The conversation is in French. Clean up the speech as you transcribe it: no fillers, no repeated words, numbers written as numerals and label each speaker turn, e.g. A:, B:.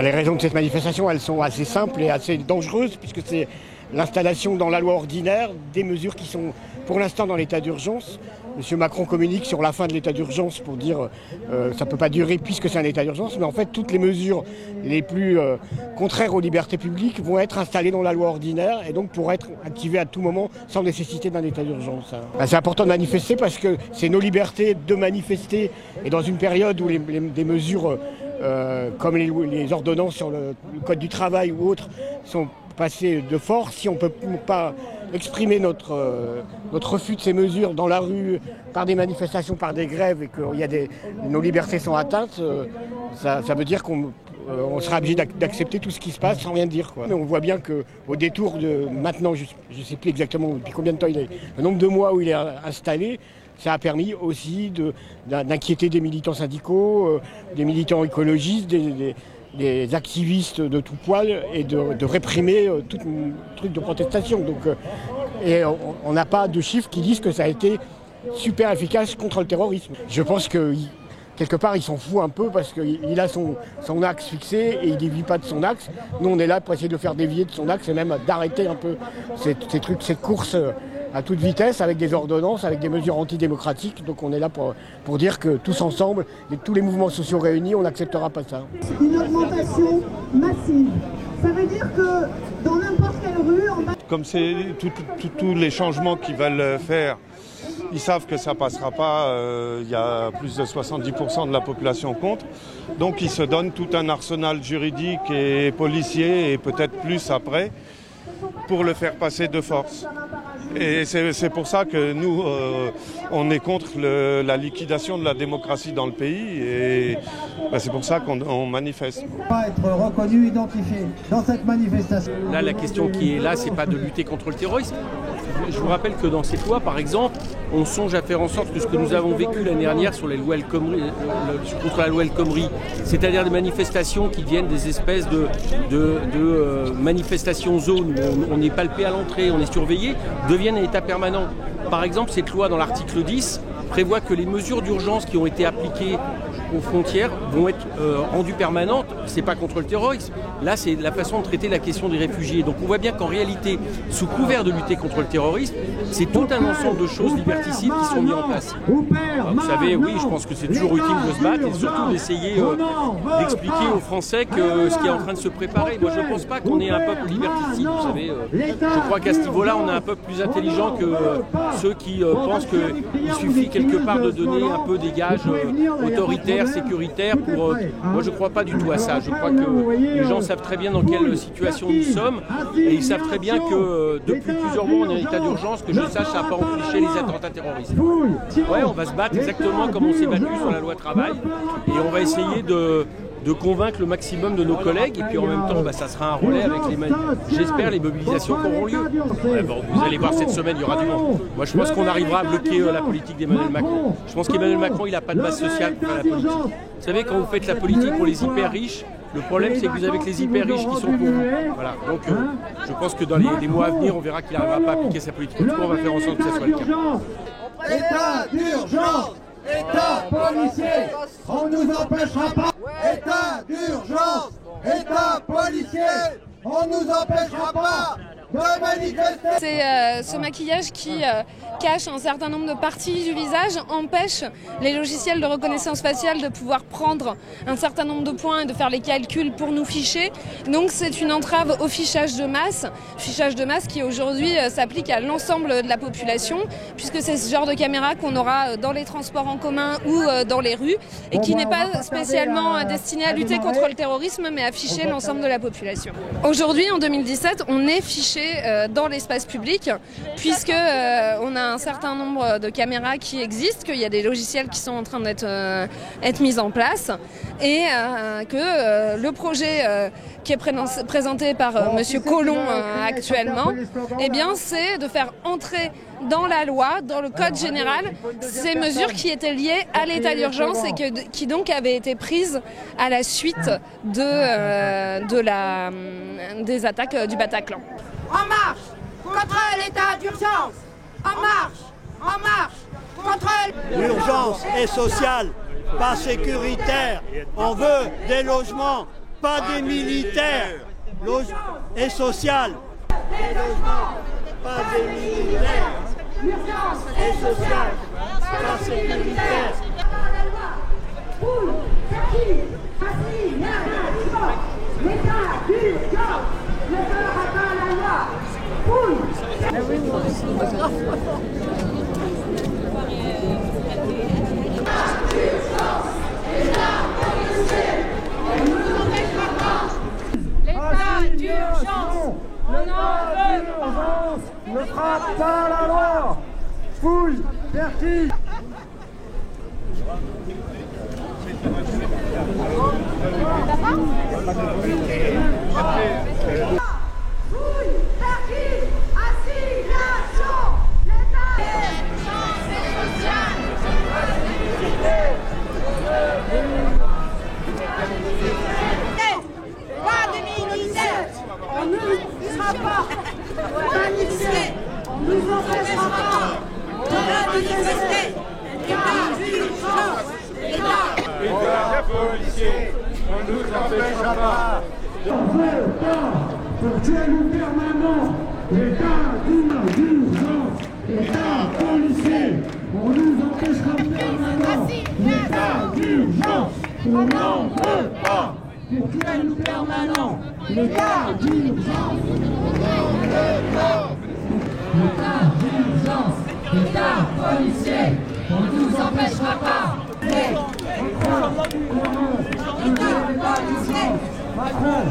A: Les raisons de cette manifestation, elles sont assez simples et assez dangereuses, puisque c'est l'installation dans la loi ordinaire des mesures qui sont pour l'instant dans l'état d'urgence. M. Macron communique sur la fin de l'état d'urgence pour dire ça ne peut pas durer puisque c'est un état d'urgence, mais en fait toutes les mesures les plus contraires aux libertés publiques vont être installées dans la loi ordinaire et donc pourront être activées à tout moment sans nécessité d'un état d'urgence. C'est important de manifester parce que c'est nos libertés de manifester, et dans une période où des mesures comme les ordonnances sur le code du travail ou autres sont passées de force, si on ne peut pas exprimer notre refus de ces mesures dans la rue, par des manifestations, par des grèves, et que nos libertés sont atteintes, ça veut dire qu'on sera obligé d'accepter tout ce qui se passe sans rien dire, quoi. Mais on voit bien qu'au détour de maintenant, je ne sais plus exactement depuis combien de temps le nombre de mois où il est installé, ça a permis aussi d'inquiéter des militants syndicaux, des militants écologistes, des activistes de tout poil, et de réprimer tout truc de protestation. Donc, et on n'a pas de chiffres qui disent que ça a été super efficace contre le terrorisme. Je pense que quelque part il s'en fout un peu parce qu'il a son axe fixé et il ne dévie pas de son axe. Nous on est là pour essayer de faire dévier de son axe et même d'arrêter un peu cette course à toute vitesse avec des ordonnances, avec des mesures antidémocratiques. Donc on est là pour dire que tous ensemble, tous les mouvements sociaux réunis, on n'acceptera pas ça.
B: Une augmentation massive. Ça veut dire que dans n'importe quelle rue...
C: Comme c'est tous les changements qu'ils veulent faire, ils savent que ça ne passera pas, il y a plus de 70% de la population contre. Donc ils se donnent tout un arsenal juridique et policier, et peut-être plus après, pour le faire passer de force. Et c'est pour ça que nous, on est contre la liquidation de la démocratie dans le pays, et c'est pour ça qu'on manifeste.
D: Pas être reconnu, identifié dans cette manifestation.
E: Là, la question qui est là, c'est pas de lutter contre le terrorisme. Je vous rappelle que dans cette loi, par exemple, on songe à faire en sorte que ce que nous avons vécu l'année dernière sur les lois El Khomri, contre la loi El Khomri, c'est-à-dire des manifestations qui deviennent des espèces de manifestations zones où on est palpé à l'entrée, on est surveillé, deviennent un état permanent. Par exemple, cette loi, dans l'article 10, prévoit que les mesures d'urgence qui ont été appliquées aux frontières vont être rendues permanentes. C'est pas contre le terrorisme. Là, c'est la façon de traiter la question des réfugiés. Donc on voit bien qu'en réalité, sous couvert de lutter contre le terrorisme, c'est tout un ensemble de choses liberticides qui sont mises en place. Vous savez, oui, je pense que c'est toujours utile de se battre et surtout d'essayer d'expliquer aux Français que ce qui est en train de se préparer. Moi, je ne pense pas qu'on ait un peuple liberticide. Vous savez, je crois qu'à ce niveau-là, on est un peuple plus intelligent que ceux qui pensent qu'il suffit quelque part de donner un peu des gages autoritaires, sécuritaires. Moi, je ne crois pas du tout à ça. Je crois que les gens savent très bien dans quelle situation nous sommes, et ils savent très bien que depuis plusieurs mois, on est en état d'urgence, que je sache, ça n'a pas empêché les attentats terroristes. Ouais, on va se battre exactement comme on s'est battu sur la loi travail, et on va essayer de convaincre le maximum de nos collègues, et puis en même temps, ça sera un relais avec j'espère, les mobilisations qui auront lieu. Ouais, bon, vous allez voir, cette semaine, il y aura du monde. Moi, je pense qu'on arrivera à bloquer la politique d'Emmanuel Macron. Je pense qu'Emmanuel Macron, il n'a pas de base sociale pour faire la politique. Vous savez, quand vous faites la politique pour les hyper riches, le problème, c'est que vous avez que les hyper riches qui sont pour vous. Voilà. Donc, je pense que dans les mois à venir, on verra qu'il n'arrivera pas à appliquer sa politique. En tout cas, on va faire en sorte que ça soit le cas.
D: État d'urgence, État policier, on ne nous empêchera pas. État d'urgence, État policier, on ne nous empêchera pas de manifester.
F: C'est ce maquillage qui cache un certain nombre de parties du visage, empêche les logiciels de reconnaissance faciale de pouvoir prendre un certain nombre de points et de faire les calculs pour nous ficher. Donc c'est une entrave au fichage de masse qui aujourd'hui s'applique à l'ensemble de la population, puisque c'est ce genre de caméra qu'on aura dans les transports en commun ou dans les rues, et qui n'est pas spécialement destiné à lutter contre le terrorisme, mais à ficher l'ensemble de la population. Aujourd'hui, en 2017, on est fiché dans l'espace public, puisque on a un certain nombre de caméras qui existent, qu'il y a des logiciels qui sont en train d'être mis en place, et que le projet qui est présenté par Monsieur Collomb actuellement, eh bien, c'est de faire entrer dans la loi, dans le code général, ces mesures qui étaient liées à l'état d'urgence et qui donc avaient été prises à la suite des attaques du Bataclan.
G: En marche contre l'état d'urgence! En marche contre...
H: L'urgence est sociale, pas sécuritaire. On veut des logements pas des militaires. Et social. Pas des militaires. Et social. Pas sécuritaire.
B: L'état d'urgence ne fera pas la loi.
G: L'état d'urgence, on en veut pas.
H: Ne frappe pas la loi. Fouille, vertige.
B: Fouille, vertige, assignation. L'état d'urgence est social.
G: Pas de militaires. On ne sera pas paniqués. On ne nous empêchera pas de manifester. L'état d'urgence. L'état
C: policiers, on ne nous empêchera pas.
D: On veut pas pour duel permanent. L'état d'urgence, État policier, on nous empêchera permanent. L'état d'urgence, on n'en veut pas pour duel permanent. L'état d'urgence, on n'en veut pas. L'état d'urgence, État policier, on nous empêchera pas. Macron,